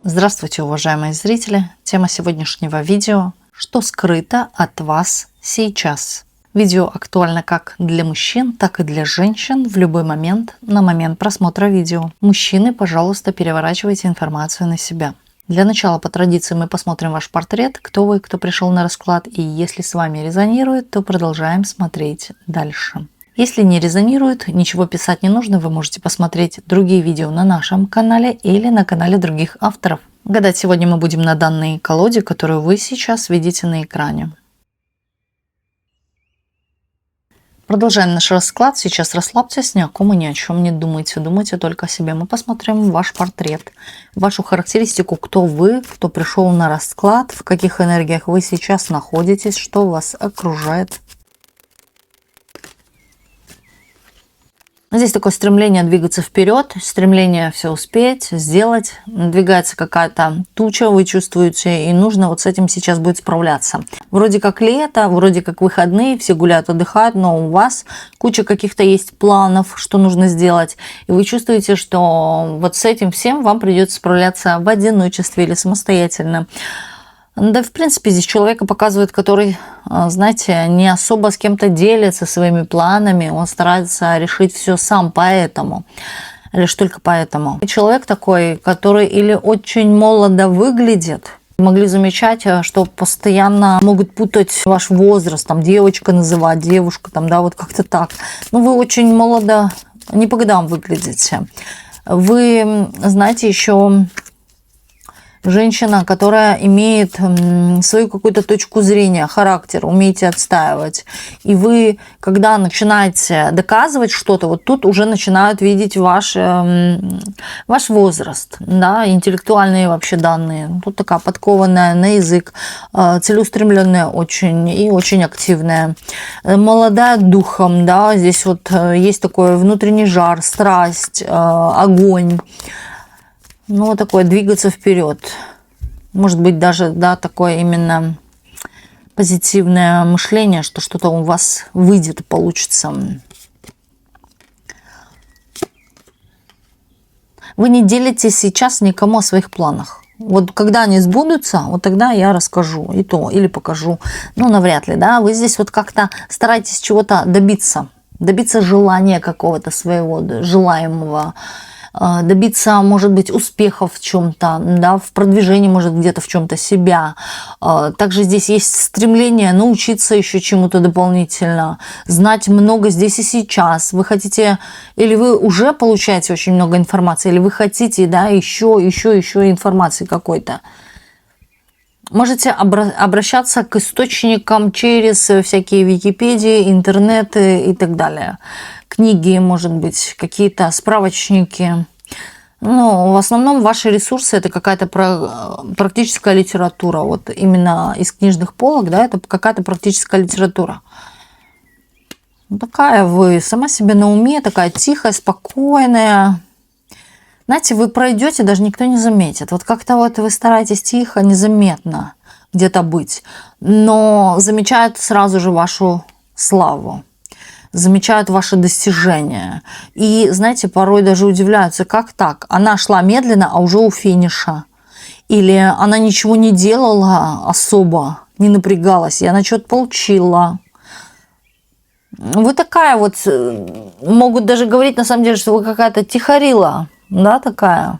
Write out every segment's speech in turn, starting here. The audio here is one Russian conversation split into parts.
Здравствуйте, уважаемые зрители! Тема сегодняшнего видео – что скрыто от вас сейчас. Видео актуально как для мужчин, так и для женщин в любой момент на момент просмотра видео. Мужчины, пожалуйста, переворачивайте информацию на себя. Для начала, по традиции, мы посмотрим ваш портрет, кто вы, кто пришел на расклад, и если с вами резонирует, то продолжаем смотреть дальше. Если не резонирует, ничего писать не нужно, вы можете посмотреть другие видео на нашем канале или на канале других авторов. Гадать сегодня мы будем на данной колоде, которую вы сейчас видите на экране. Продолжаем наш расклад. Сейчас расслабьтесь, ни о ком и ни о чем не думайте. Думайте только о себе. Мы посмотрим ваш портрет, вашу характеристику, кто вы, кто пришел на расклад, в каких энергиях вы сейчас находитесь, что вас окружает. Здесь такое стремление двигаться вперед, стремление все успеть, сделать. Надвигается какая-то туча, вы чувствуете, и нужно вот с этим сейчас будет справляться. Вроде как лето, вроде как выходные, все гуляют, отдыхают, но у вас куча каких-то есть планов, что нужно сделать. И вы чувствуете, что вот с этим всем вам придется справляться в одиночестве или самостоятельно. Да, в принципе, здесь человека показывает, который, знаете, не особо с кем-то делится своими планами, он старается решить все сам, поэтому, лишь только поэтому. Человек такой, который или очень молодо выглядит, могли замечать, что постоянно могут путать ваш возраст, там девочка называть, девушка, там, да, вот как-то так. Ну, вы очень молодо, не по годам выглядите. Вы, знаете, еще... Женщина, которая имеет свою какую-то точку зрения, характер, умеете отстаивать. И вы, когда начинаете доказывать что-то, вот тут уже начинают видеть ваш возраст, да, интеллектуальные вообще данные. Тут такая подкованная на язык, целеустремленная очень и очень активная. Молодая духом, да, здесь вот есть такой внутренний жар, страсть, огонь. Ну, вот такое двигаться вперед. Может быть, даже, да, такое именно позитивное мышление, что что-то у вас выйдет и получится. Вы не делитесь сейчас никому о своих планах. Вот когда они сбудутся, вот тогда я расскажу и то, или покажу. Ну, навряд ли, да. Вы здесь вот как-то стараетесь чего-то добиться. Добиться желания какого-то своего, желаемого. Добиться, может быть, успехов в чем-то, да, в продвижении, может, где-то в чем-то себя. Также здесь есть стремление научиться еще чему-то дополнительно, знать много здесь и сейчас. Вы хотите, или вы уже получаете очень много информации, или вы хотите, да, еще информации какой-то. Можете обращаться к источникам через всякие Википедии, интернеты и так далее. Книги, может быть, какие-то справочники. Ну, в основном ваши ресурсы – это какая-то практическая литература. Вот именно из книжных полок, да, это какая-то практическая литература. Такая вы сама себе на уме, такая тихая, спокойная. Знаете, вы пройдете, даже никто не заметит. Вот как-то вот вы стараетесь тихо, незаметно где-то быть, но замечают сразу же вашу славу, замечают ваши достижения. И, знаете, порой даже удивляются, как так? Она шла медленно, а уже у финиша. Или она ничего не делала особо, не напрягалась, и она что-то получила. Вы такая вот, могут даже говорить на самом деле, что вы какая-то тихорила. Да, такая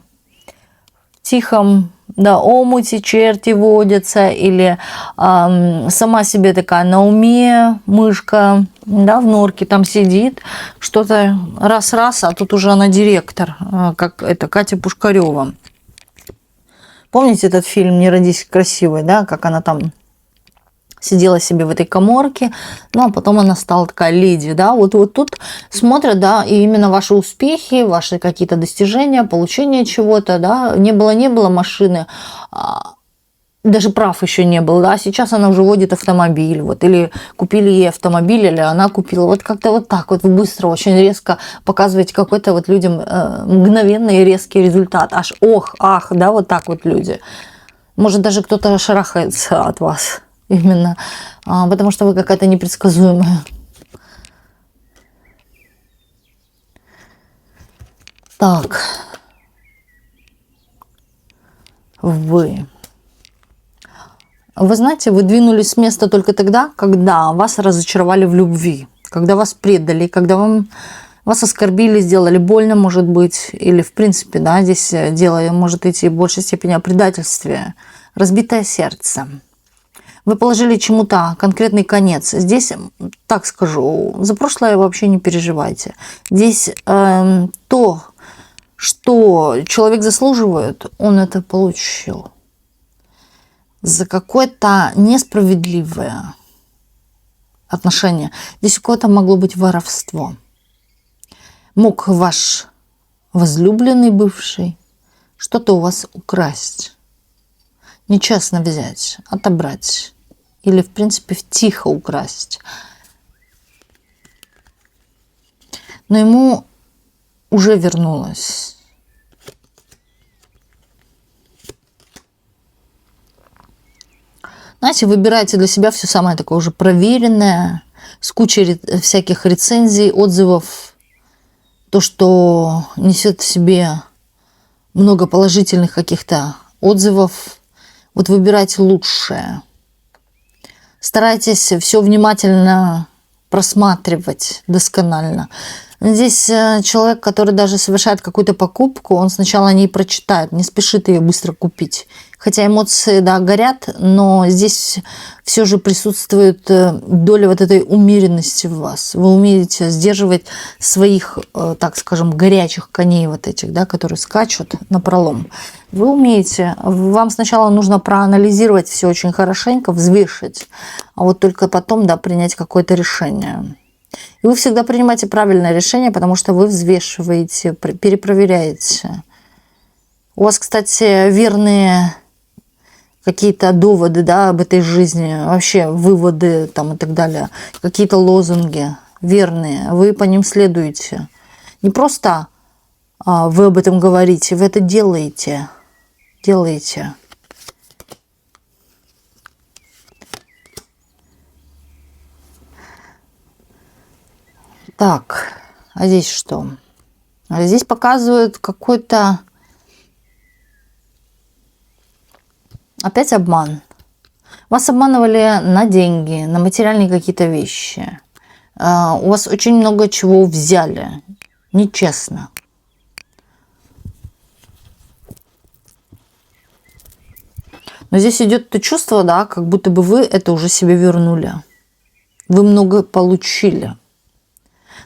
в тихом, да, омуте черти водятся, или сама себе такая на уме мышка, да, в норке там сидит, что-то раз-раз, а тут уже она директор, как это Катя Пушкарева. Помните этот фильм «Не родись красивой», да, как она там сидела себе в этой каморке, ну, а потом она стала такая леди, да, вот тут смотрят, да, и именно ваши успехи, ваши какие-то достижения, получение чего-то, да, не было машины, даже прав еще не было, да, сейчас она уже водит автомобиль, вот, или купили ей автомобиль, или она купила, вот как-то вот так вот быстро, очень резко показываете какой-то вот людям мгновенный и резкий результат, аж ох, ах, да, вот так вот люди. Может, даже кто-то шарахается от вас. Именно, потому что вы какая-то непредсказуемая. Так. Вы знаете, вы двинулись с места только тогда, когда вас разочаровали в любви, когда вас предали, когда вас оскорбили, сделали больно, может быть, или в принципе, да, здесь дело может идти в большей степени о предательстве, разбитое сердце. Вы положили чему-то конкретный конец. Здесь, так скажу, за прошлое вообще не переживайте. Здесь то, что человек заслуживает, он это получил. За какое-то несправедливое отношение. Здесь у кого-то могло быть воровство. Мог ваш возлюбленный бывший что-то у вас украсть. Нечестно взять, отобрать. Или, в принципе, тихо украсть. Но ему уже вернулось. Знаете, выбирайте для себя все самое такое уже проверенное, с кучей всяких рецензий, отзывов. То, что несет в себе много положительных каких-то отзывов. Вот выбирайте лучшее. Старайтесь все внимательно просматривать досконально. Здесь человек, который даже совершает какую-то покупку, он сначала о ней прочитает, не спешит ее быстро купить. Хотя эмоции, да, горят, но здесь все же присутствует доля вот этой умеренности в вас. Вы умеете сдерживать своих, так скажем, горячих коней вот этих, да, которые скачут напролом. Вы умеете, вам сначала нужно проанализировать все очень хорошенько, взвешить, а вот только потом, да, принять какое-то решение. И вы всегда принимаете правильное решение, потому что вы взвешиваете, перепроверяете. У вас, кстати, верные какие-то доводы, да, об этой жизни, вообще выводы там и так далее, какие-то лозунги верные, вы по ним следуете. Не просто вы об этом говорите, вы это делаете. Так, а здесь что? А здесь показывают какой-то опять обман. Вас обманывали на деньги, на материальные какие-то вещи. У вас очень много чего взяли. Нечестно. Но здесь идет то чувство, да, как будто бы вы это уже себе вернули. Вы много получили.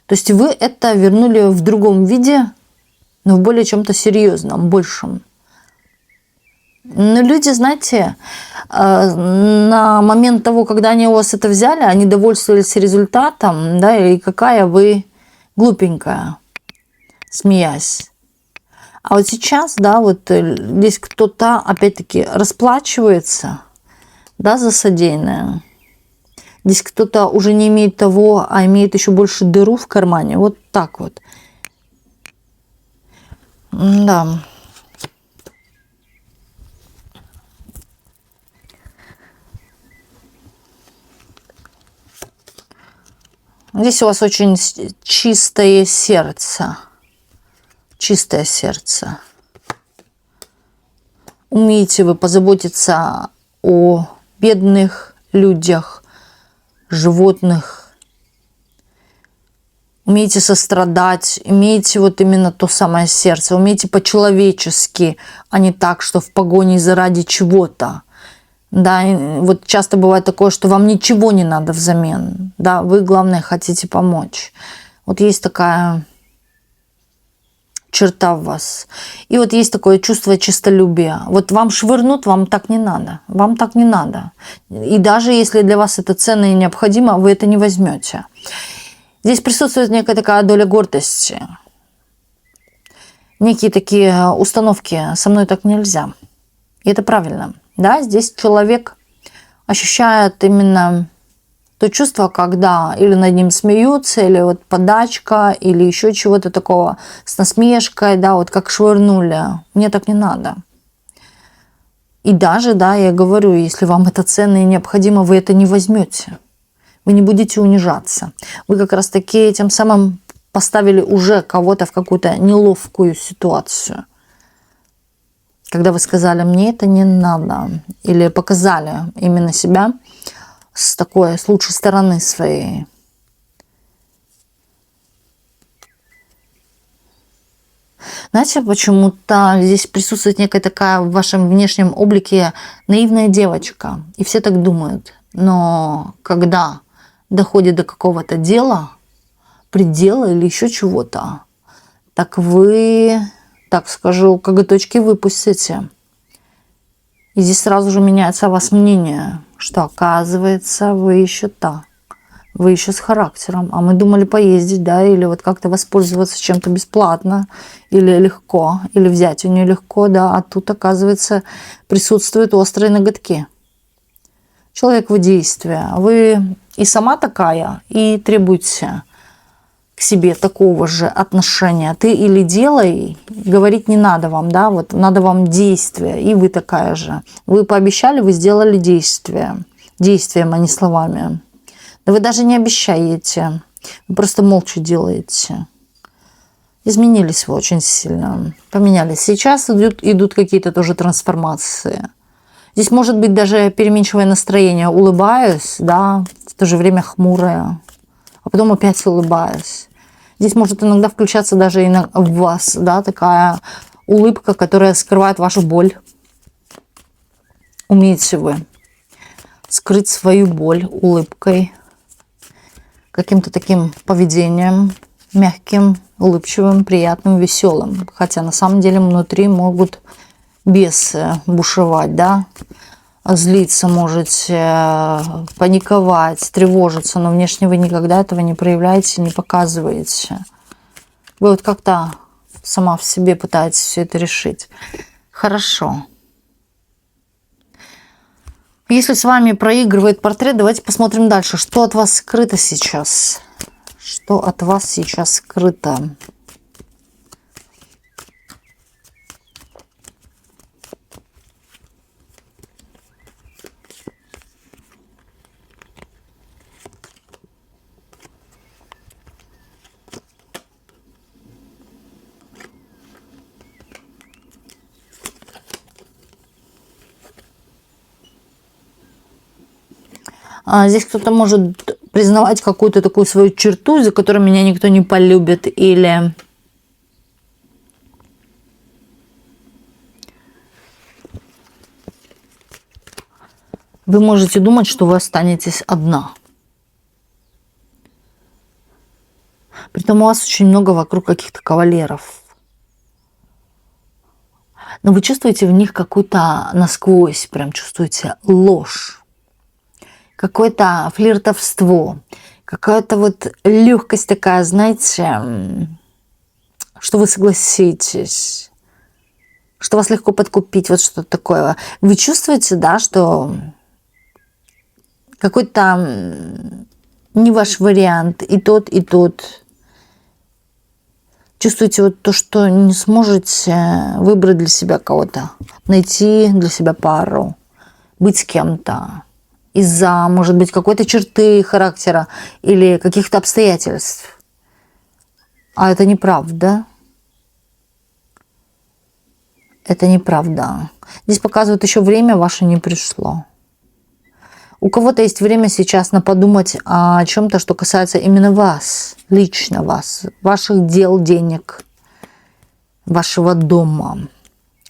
То есть вы это вернули в другом виде, но в более чем-то серьезном, большем. Но люди, знаете, на момент того, когда они у вас это взяли, они довольствовались результатом, да, и какая вы глупенькая, смеясь. А вот сейчас, да, вот здесь кто-то, опять-таки, расплачивается, да, за содеянное. Здесь кто-то уже не имеет того, а имеет еще больше дыру в кармане. Вот так вот. Да. Здесь у вас очень чистое сердце. Чистое сердце. Умеете вы позаботиться о бедных людях, животных. Умеете сострадать, имеете вот именно то самое сердце, умеете по-человечески, а не так, что в погоне заради чего-то. Да, вот часто бывает такое, что вам ничего не надо взамен. Да, вы, главное, хотите помочь. Вот есть такая черта в вас. И вот есть такое чувство честолюбия. Вот вам швырнут, вам так не надо. Вам так не надо. И даже если для вас это ценно и необходимо, вы это не возьмете. Здесь присутствует некая такая доля гордости. Некие такие установки. Со мной так нельзя. И это правильно. Да, здесь человек ощущает именно то чувство, когда или над ним смеются, или вот подачка, или еще чего-то такого с насмешкой, да, вот как швырнули. Мне так не надо. И даже, да, я говорю, если вам это ценно и необходимо, вы это не возьмете. Вы не будете унижаться. Вы как раз таки тем самым поставили уже кого-то в какую-то неловкую ситуацию. когда вы сказали «мне это не надо», или показали именно себя с такой, с лучшей стороны своей. Знаете, почему-то здесь присутствует некая такая в вашем внешнем облике наивная девочка. И все так думают. Но когда доходит до какого-то дела, предела или еще чего-то, так вы, так скажу, коготочки выпустите. И здесь сразу же меняется о вас мнение, что оказывается вы еще та. Вы еще с характером. А мы думали поездить, да, или вот как-то воспользоваться чем-то бесплатно, или легко, или взять у нее легко, да. А тут, оказывается, присутствуют острые ноготки. Человек в действии. Вы и сама такая, и требуете к себе такого же отношения. Ты или делай, говорить не надо вам, да, вот надо вам действие, и вы такая же. Вы пообещали, вы сделали действие. Действием, а не словами. Да вы даже не обещаете, вы просто молча делаете. Изменились вы очень сильно, поменялись. Сейчас идут какие-то тоже трансформации. Здесь может быть даже переменчивое настроение. Улыбаюсь, да, в то же время хмурое, а потом опять улыбаюсь. Здесь может иногда включаться даже в вас, да, такая улыбка, которая скрывает вашу боль. Умеете вы скрыть свою боль улыбкой, каким-то таким поведением, мягким, улыбчивым, приятным, веселым. Хотя на самом деле внутри могут бесы бушевать, да. Злиться можете, паниковать, тревожиться, но внешне вы никогда этого не проявляете, не показываете. Вы вот как-то сама в себе пытаетесь все это решить. Хорошо. Если с вами проигрывает портрет, давайте посмотрим дальше. Что от вас скрыто сейчас? Что от вас сейчас скрыто? Здесь кто-то может признавать какую-то такую свою черту, за которой меня никто не полюбит, или вы можете думать, что вы останетесь одна. Притом у вас очень много вокруг каких-то кавалеров. Но вы чувствуете в них какую-то насквозь, прям чувствуете ложь. Какое-то флиртовство, какая-то вот легкость такая, знаете, что вы согласитесь, что вас легко подкупить, вот что-то такое. Вы чувствуете, да, что какой-то не ваш вариант, и тот, и тот. Чувствуете вот то, что не сможете выбрать для себя кого-то, найти для себя пару, быть с кем-то. Из-за, может быть, какой-то черты характера или каких-то обстоятельств. А это неправда. Это неправда. Здесь показывают, еще время ваше не пришло. У кого-то есть время сейчас на подумать о чем-то, что касается именно вас, лично вас, ваших дел, денег, вашего дома.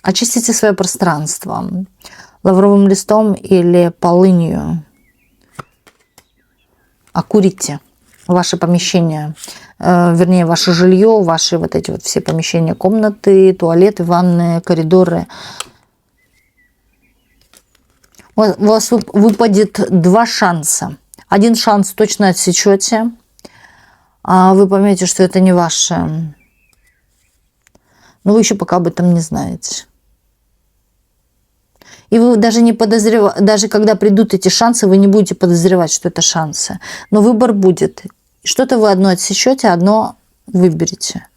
Очистите свое пространство лавровым листом или полынью. Окурите ваше помещение, вернее, ваше жилье, ваши вот эти вот все помещения, комнаты, туалеты, ванны, коридоры. У вас выпадет два шанса. Один шанс точно отсечете, а вы поймете, что это не ваше. Но вы еще пока об этом не знаете. И вы даже не подозреваете, даже когда придут эти шансы, вы не будете подозревать, что это шансы. Но выбор будет. Что-то вы одно отсечете, одно выберете.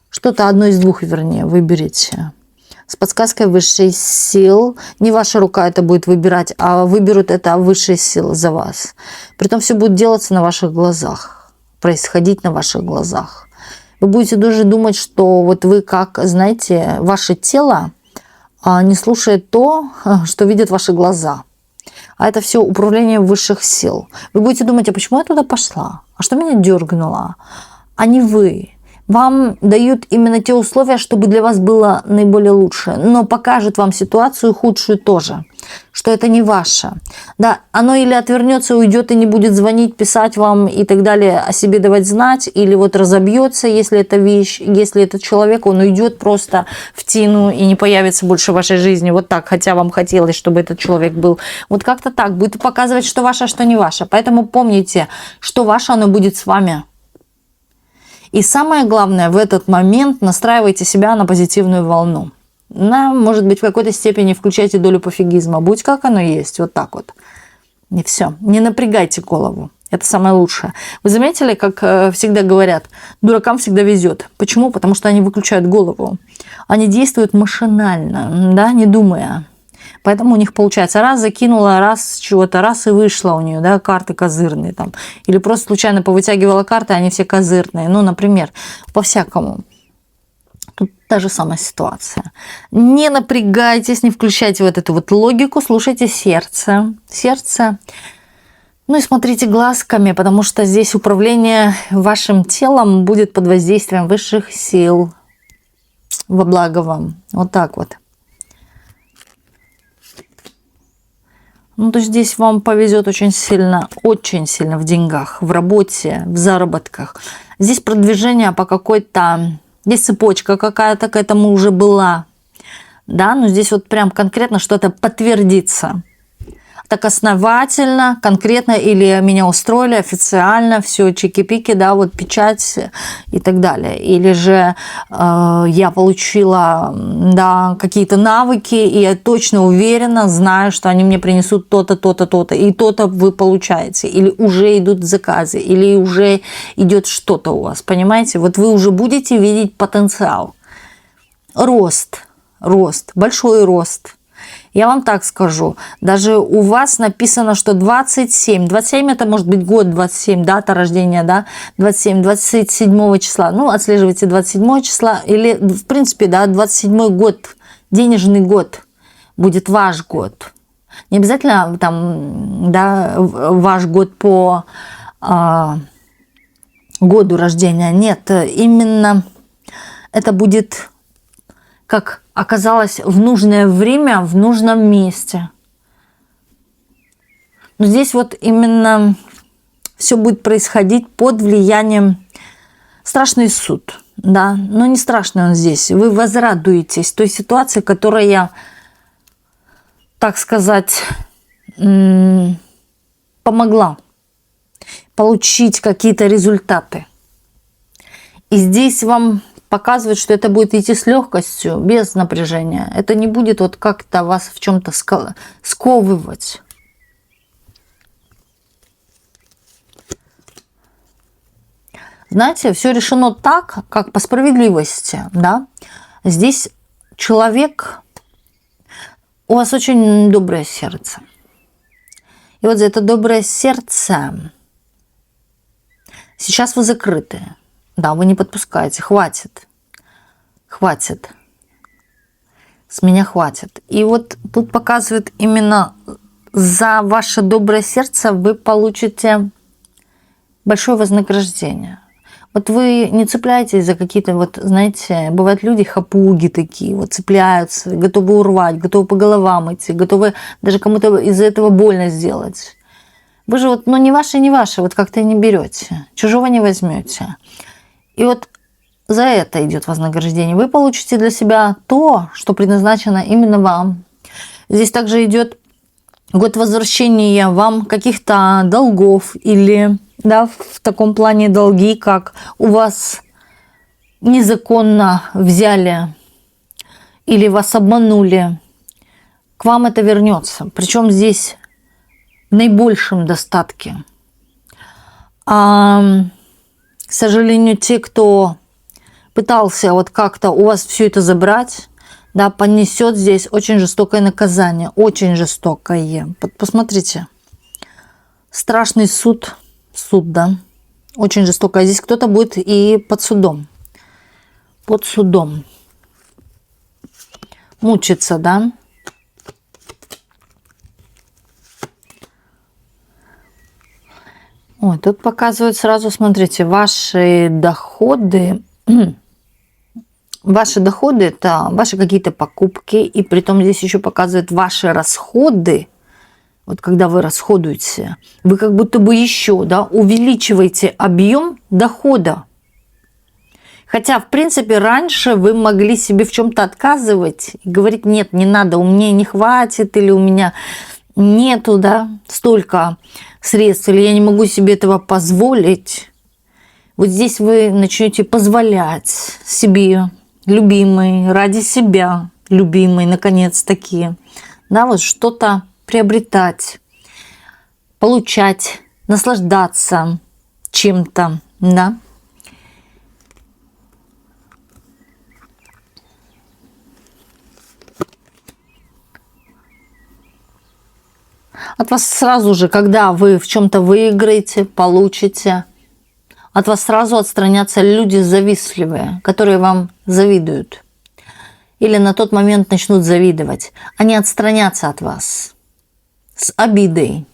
Что-то одно из двух, вернее, выберете. С подсказкой высшей сил. Не ваша рука это будет выбирать, а выберут это высшие силы за вас. Притом все будет делаться на ваших глазах. Происходить на ваших глазах. Вы будете даже думать, что вот вы как, знаете, ваше тело не слушает то, что видят ваши глаза. А это все управление высших сил. Вы будете думать, а почему я туда пошла? А что меня дергнуло? А не вы. Вам дают именно те условия, чтобы для вас было наиболее лучше. Но покажут вам ситуацию худшую тоже, что это не ваше. Да, оно или отвернется, уйдет и не будет звонить, писать вам и так далее, о себе давать знать, или вот разобьется, если это вещь, если это человек, он уйдет просто в тину и не появится больше в вашей жизни. Вот так, хотя вам хотелось, чтобы этот человек был. Вот как-то так, будет показывать, что ваше, а что не ваше. Поэтому помните, что ваше, оно будет с вами. И самое главное, в этот момент настраивайте себя на позитивную волну. Может быть, в какой-то степени включайте долю пофигизма. Будь как оно есть, вот так вот. И все. Не напрягайте голову. Это самое лучшее. Вы заметили, как всегда говорят, дуракам всегда везет. Почему? Потому что они выключают голову. Они действуют машинально, да, не думая. Поэтому у них получается, раз закинула, раз чего-то, раз и вышла у нее, да, карты козырные там. Или просто случайно повытягивала карты, они все козырные. Ну, например, по-всякому. Тут та же самая ситуация. Не напрягайтесь, не включайте вот эту вот логику, слушайте сердце. Сердце. Ну и смотрите глазками, потому что здесь управление вашим телом будет под воздействием высших сил. Во благо вам. Вот так вот. Ну, то здесь вам повезет очень сильно в деньгах, в работе, в заработках. Здесь продвижение по какой-то... Здесь цепочка какая-то к этому уже была. Да, но здесь вот прям конкретно что-то подтвердится. Так основательно, конкретно, или меня устроили официально, все чики-пики, да, вот печать и так далее. Или же я получила, да, какие-то навыки, и я точно уверена, знаю, что они мне принесут то-то, то-то, то-то, и то-то вы получаете. Или уже идут заказы, или уже идет что-то у вас, понимаете? Вот вы уже будете видеть потенциал. Рост, большой рост. Я вам так скажу, даже у вас написано, что 27 это может быть год 27, дата рождения, да, 27 числа, ну, отслеживайте 27 числа, или, в принципе, да, 27 год, денежный год будет ваш год. Не обязательно там, да, ваш год по году рождения, нет, именно это будет... как оказалось в нужное время, в нужном месте. Но здесь вот именно все будет происходить под влиянием страшный суд. Да? Но не страшный он здесь. Вы возрадуетесь той ситуации, которая, так сказать, помогла получить какие-то результаты. И здесь вам... показывает, что это будет идти с легкостью, без напряжения. Это не будет вот как-то вас в чем-то сковывать. Знаете, все решено так, как по справедливости, да? Здесь человек, у вас очень доброе сердце. И вот за это доброе сердце сейчас вы закрыты. Да, вы не подпускаете. Хватит. Хватит. С меня хватит. И вот тут показывает именно за ваше доброе сердце вы получите большое вознаграждение. Вот вы не цепляетесь за какие-то, вот, знаете, бывают люди хапуги такие, вот цепляются, готовы урвать, готовы по головам идти, готовы даже кому-то из-за этого больно сделать. Вы же вот, ну, не ваше, вот как-то не берете, чужого не возьмете. И вот за это идет вознаграждение. Вы получите для себя то, что предназначено именно вам. Здесь также идет год возвращения вам каких-то долгов или, да, в таком плане долги, как у вас незаконно взяли или вас обманули. К вам это вернется. Причем здесь в наибольшем достатке. К сожалению, те, кто пытался вот как-то у вас все это забрать, да, понесет здесь очень жестокое наказание, очень жестокое. Посмотрите, страшный суд, да, очень жестокое. Здесь кто-то будет и под судом. мучиться, да? Ой, тут показывают сразу, смотрите, ваши доходы. Ваши доходы – это ваши какие-то покупки, и при том здесь еще показывают ваши расходы. Вот когда вы расходуете, вы как будто бы еще, да, увеличиваете объем дохода. Хотя, в принципе, раньше вы могли себе в чем-то отказывать и говорить: нет, не надо, у меня не хватит, или у меня нету, да, столько средств, или я не могу себе этого позволить. Вот здесь вы начнете позволять себе, любимый, ради себя, любимый, наконец-таки, да, вот что-то приобретать, получать, наслаждаться чем-то, да. От вас сразу же, когда вы в чем-то выиграете, получите, от вас сразу отстранятся люди завистливые, которые вам завидуют. Или на тот момент начнут завидовать. Они отстранятся от вас с обидой.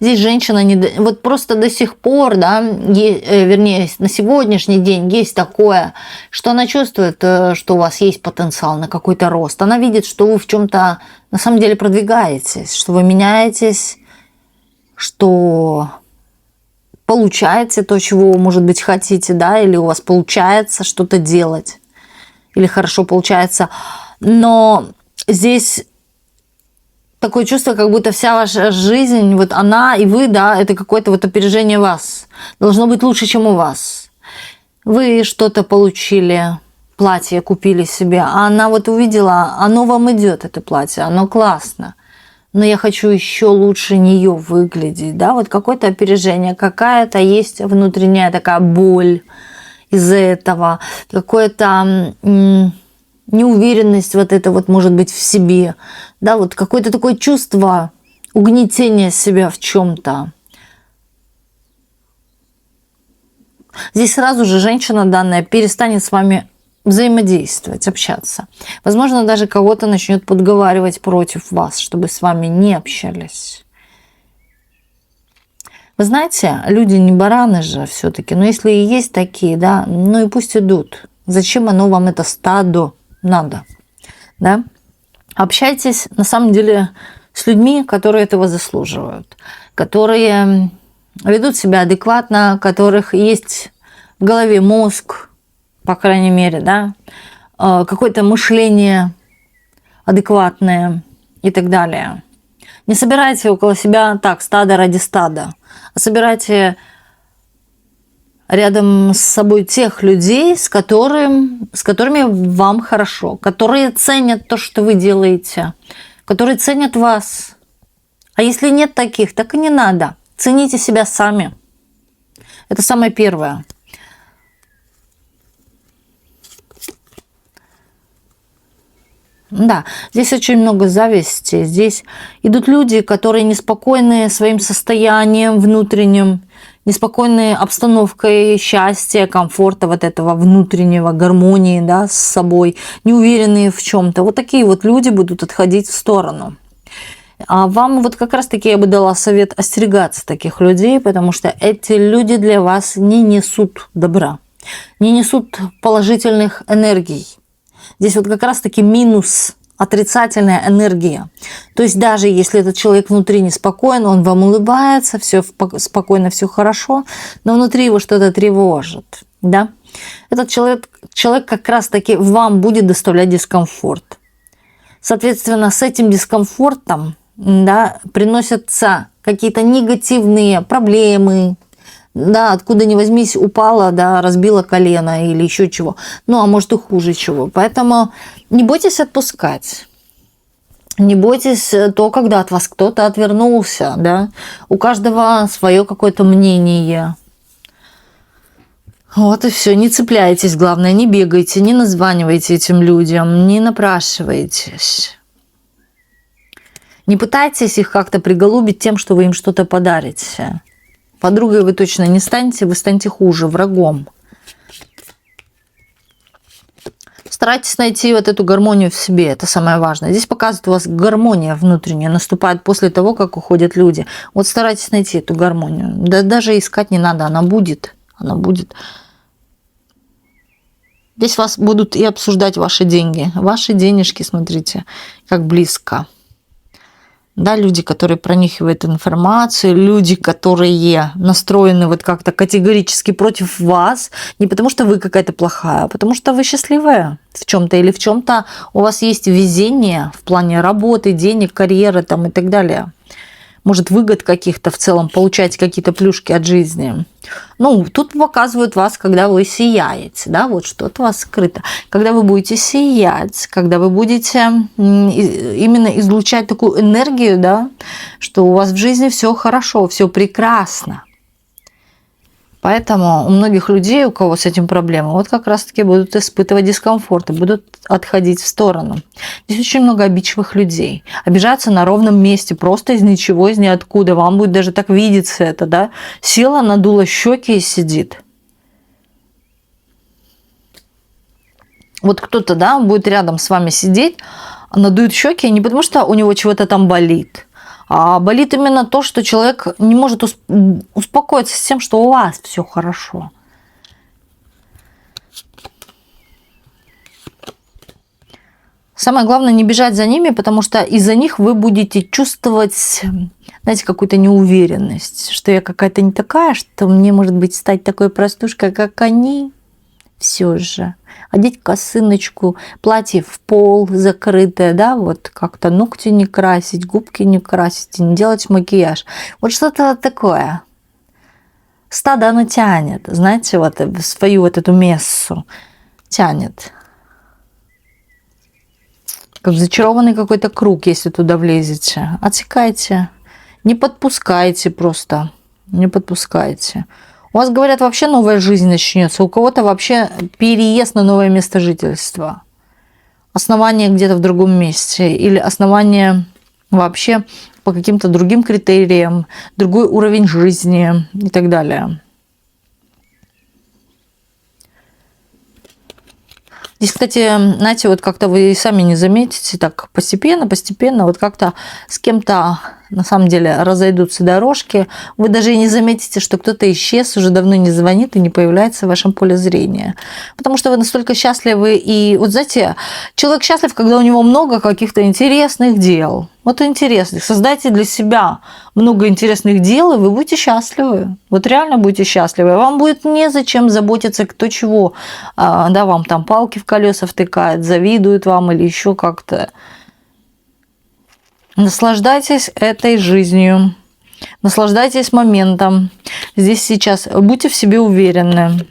Здесь женщина вот просто до сих пор, да, вернее, на сегодняшний день есть такое, что она чувствует, что у вас есть потенциал на какой-то рост. Она видит, что вы в чем-то на самом деле продвигаетесь, что вы меняетесь, что получаете то, чего, может быть, хотите, да, или у вас получается что-то делать, или хорошо получается. Но здесь такое чувство, как будто вся ваша жизнь, вот она и вы, да, это какое-то вот опережение вас. Должно быть лучше, чем у вас. Вы что-то получили, платье купили себе, а она вот увидела, оно вам идет, это платье, оно классно. Но я хочу еще лучше нее выглядеть, да, вот какое-то опережение, какая-то есть внутренняя такая боль из-за этого, какое-то неуверенность вот это вот может быть в себе, да, вот какое-то такое чувство угнетения себя в чем-то. Здесь сразу же женщина данная перестанет с вами взаимодействовать, общаться. Возможно, даже кого-то начнет подговаривать против вас, чтобы с вами не общались. Вы знаете, люди не бараны же все-таки, но если и есть такие, да, ну и пусть идут. Зачем оно вам, это стадо, надо, да? Общайтесь, на самом деле, с людьми, которые этого заслуживают, которые ведут себя адекватно, у которых есть в голове мозг, по крайней мере, да, какое-то мышление адекватное и так далее. Не собирайте около себя так стадо ради стада, а собирайте рядом с собой тех людей, с которыми вам хорошо, которые ценят то, что вы делаете, которые ценят вас. А если нет таких, так и не надо. Цените себя сами. Это самое первое. Да, здесь очень много зависти. Здесь идут люди, которые неспокойны своим состоянием внутренним, неспокойной обстановкой счастья, комфорта, вот этого внутреннего, гармонии, да, с собой, неуверенные в чем-то. Вот такие вот люди будут отходить в сторону. А вам вот как раз-таки я бы дала совет остерегаться таких людей, потому что эти люди для вас не несут добра, не несут положительных энергий. Здесь вот как раз-таки минус, отрицательная энергия. То есть даже если этот человек внутри неспокоен, он вам улыбается, все спокойно, все хорошо, но внутри его что-то тревожит. Да? Этот человек как раз-таки вам будет доставлять дискомфорт. Соответственно, с этим дискомфортом, да, приносятся какие-то негативные проблемы, да, откуда ни возьмись, упала, да, разбила колено или еще чего. Ну, а может и хуже чего. Поэтому не бойтесь отпускать. Не бойтесь то, когда от вас кто-то отвернулся, да. У каждого свое какое-то мнение. Вот и все. Не цепляйтесь, главное, не бегайте, не названивайте этим людям, не напрашивайтесь. Не пытайтесь их как-то приголубить тем, что вы им что-то подарите. Подругой вы точно не станете, вы станете хуже, врагом. Старайтесь найти вот эту гармонию в себе, это самое важное. Здесь показывает, у вас гармония внутренняя наступает после того, как уходят люди. Вот старайтесь найти эту гармонию. Да даже искать не надо, она будет. Она будет. Здесь вас будут и обсуждать ваши деньги. Ваши денежки, смотрите, как близко. Да, люди, которые пронюхивают информацию, люди, которые настроены вот как-то категорически против вас, не потому что вы какая-то плохая, а потому что вы счастливая в чем-то или в чем-то у вас есть везение в плане работы, денег, карьеры там и так далее. Может, выгод каких-то в целом, получать какие-то плюшки от жизни. Ну, тут показывают вас, когда вы сияете, да, вот что-то у вас скрыто. Когда вы будете сиять, когда вы будете именно излучать такую энергию, да, что у вас в жизни все хорошо, все прекрасно. Поэтому у многих людей, у кого с этим проблемы, вот как раз-таки будут испытывать дискомфорт и будут отходить в сторону. Здесь очень много обидчивых людей. Обижаются на ровном месте, просто из ничего, из ниоткуда. Вам будет даже так видеться это, да? Села, надула щеки и сидит. Вот кто-то, да, будет рядом с вами сидеть, надует щеки не потому, что у него чего-то там болит, а болит именно то, что человек не может успокоиться с тем, что у вас все хорошо. Самое главное не бежать за ними, потому что из-за них вы будете чувствовать, знаете, какую-то неуверенность, что я какая-то не такая, что мне, может быть, стать такой простушкой, как они. Все же. Одеть косыночку, платье в пол закрытое, да, вот как-то ногти не красить, губки не красить, не делать макияж. Вот что-то такое. Стадо оно тянет, знаете, вот свою вот эту мессу тянет. Как зачарованный какой-то круг, если туда влезете. Отсекайте, не подпускайте просто, не подпускайте. У вас, говорят, вообще новая жизнь начнется. У кого-то вообще переезд на новое место жительства. Основание где-то в другом месте. Или основание вообще по каким-то другим критериям. Другой уровень жизни и так далее. Здесь, кстати, знаете, вот как-то вы сами не заметите, так постепенно, вот как-то с кем-то на самом деле разойдутся дорожки. Вы даже и не заметите, что кто-то исчез, уже давно не звонит и не появляется в вашем поле зрения. Потому что вы настолько счастливы. И вот знаете, человек счастлив, когда у него много каких-то интересных дел. Вот интересных. Создайте для себя много интересных дел, и вы будете счастливы. Вот реально будете счастливы. Вам будет незачем заботиться, кто чего. Да, вам там палки в колеса втыкает, завидует вам или еще как-то. Наслаждайтесь этой жизнью. Наслаждайтесь моментом. Здесь сейчас будьте в себе уверены.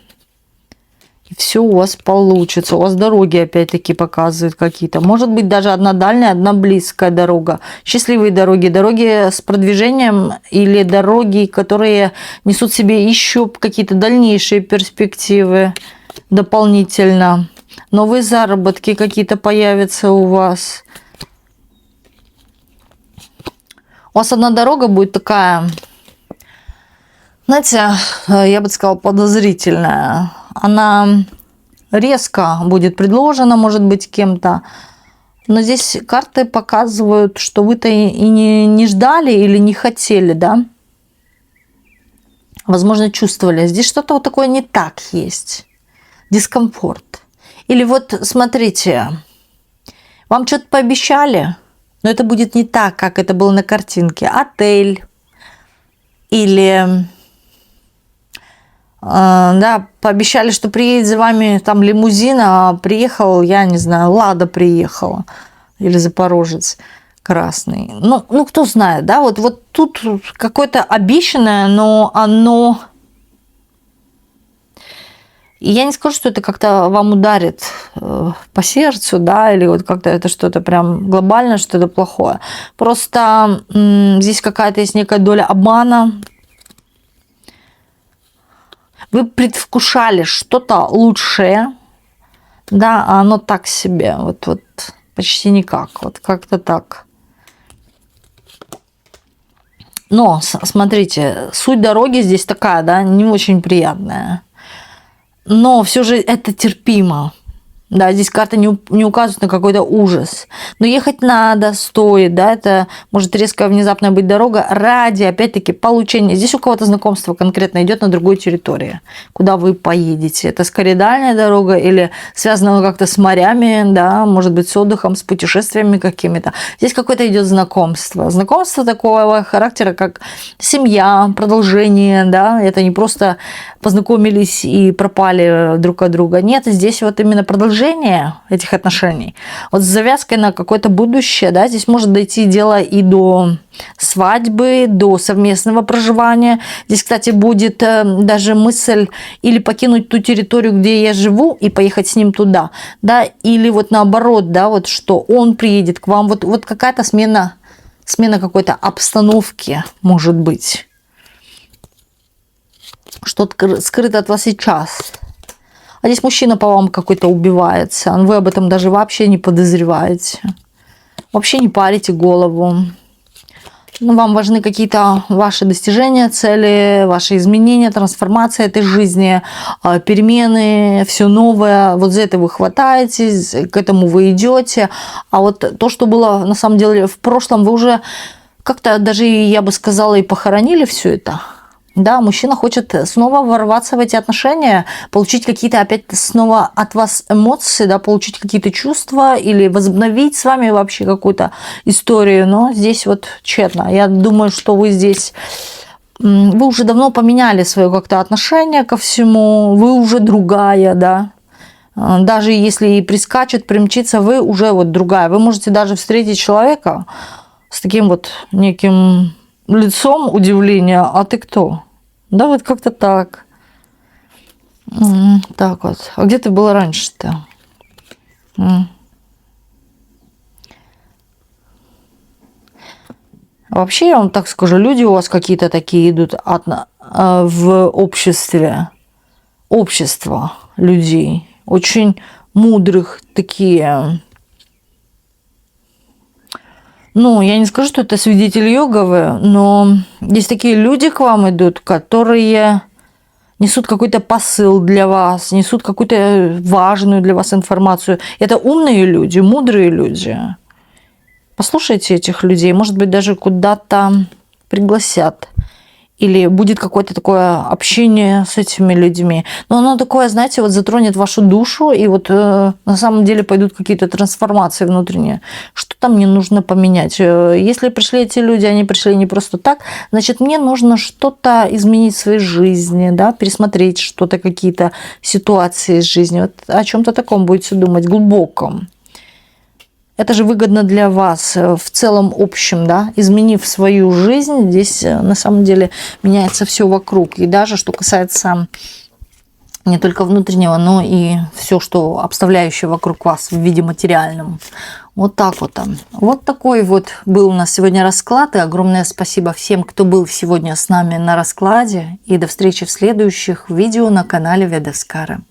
И все у вас получится. У вас дороги опять-таки показывают какие-то. Может быть, даже одна дальняя, одна близкая дорога. Счастливые дороги. Дороги с продвижением или дороги, которые несут в себе еще какие-то дальнейшие перспективы дополнительно. Новые заработки какие-то появятся у вас. У вас одна дорога будет такая, знаете, я бы сказала, подозрительная. Она резко будет предложена, может быть, кем-то. Но здесь карты показывают, что вы-то и не ждали или не хотели, да? Возможно, чувствовали. Здесь что-то вот такое не так есть. Дискомфорт. Или вот, смотрите, вам что-то пообещали, но это будет не так, как это было на картинке. Отель или, да, пообещали, что приедет за вами там лимузин, а приехал, я не знаю, Лада приехала или Запорожец красный. Ну кто знает, да, вот тут какое-то обещанное, но оно... И я не скажу, что это как-то вам ударит по сердцу, да, или вот как-то это что-то прям глобальное, что-то плохое. Просто здесь какая-то есть некая доля обмана. Вы предвкушали что-то лучшее, да, а оно так себе, вот почти никак, вот как-то так. Но, смотрите, суть дороги здесь такая, да, не очень приятная. Но все же это терпимо. Да, здесь карта не указывает на какой-то ужас. Но ехать надо, стоит, да, это может резко внезапно быть дорога ради, опять-таки, получения. Здесь у кого-то знакомство конкретно идет на другой территории, куда вы поедете. Это скорее дальняя дорога или связано как-то с морями, да, может быть, с отдыхом, с путешествиями какими-то. Здесь какое-то идет знакомство. Знакомство такого характера, как семья, продолжение, да, это не просто познакомились и пропали друг от друга. Нет, здесь вот именно продолжение этих отношений. Вот с завязкой на какое-то будущее, да, здесь может дойти дело и до свадьбы, до совместного проживания. Здесь, кстати, будет даже мысль или покинуть ту территорию, где я живу, и поехать с ним туда, да, или вот наоборот, да, вот что он приедет к вам, вот какая-то смена какой-то обстановки может быть. Что-то скрыто от вас сейчас. А здесь мужчина по вам какой-то убивается. Вы об этом даже вообще не подозреваете. Вообще не парите голову. Ну, вам важны какие-то ваши достижения, цели, ваши изменения, трансформация этой жизни, перемены, все новое. Вот за это вы хватаетесь, к этому вы идете. А вот то, что было на самом деле в прошлом, вы уже как-то даже, я бы сказала, и похоронили все это. Да, мужчина хочет снова ворваться в эти отношения, получить какие-то опять снова от вас эмоции, да, получить какие-то чувства или возобновить с вами вообще какую-то историю. Но здесь вот тщетно. Я думаю, что вы здесь... Вы уже давно поменяли свое как-то отношение ко всему, вы уже другая, да. Даже если и прискачет, примчится, вы уже вот другая. Вы можете даже встретить человека с таким вот неким... лицом удивления, а ты кто? Да, вот как-то так. Так вот. А где ты была раньше-то? Вообще, я вам так скажу, люди у вас какие-то такие идут в обществе. Общество людей. Очень мудрых такие... Ну, я не скажу, что это свидетели Йеговы, но есть такие люди к вам идут, которые несут какой-то посыл для вас, несут какую-то важную для вас информацию. Это умные люди, мудрые люди. Послушайте этих людей, может быть, даже куда-то пригласят. Или будет какое-то такое общение с этими людьми. Но оно такое, знаете, вот затронет вашу душу, и вот на самом деле пойдут какие-то трансформации внутренние. Что-то мне нужно поменять. Если пришли эти люди, они пришли не просто так, значит, мне нужно что-то изменить в своей жизни, да, пересмотреть что-то, какие-то ситуации из жизни. Вот о чем-то таком будете думать, глубоком. Это же выгодно для вас в целом общем, да, изменив свою жизнь, здесь на самом деле меняется все вокруг. И даже что касается не только внутреннего, но и все, что обставляющее вокруг вас в виде материальном. Вот так вот. Вот такой вот был у нас сегодня расклад. И огромное спасибо всем, кто был сегодня с нами на раскладе. И до встречи в следующих видео на канале Ведаскара.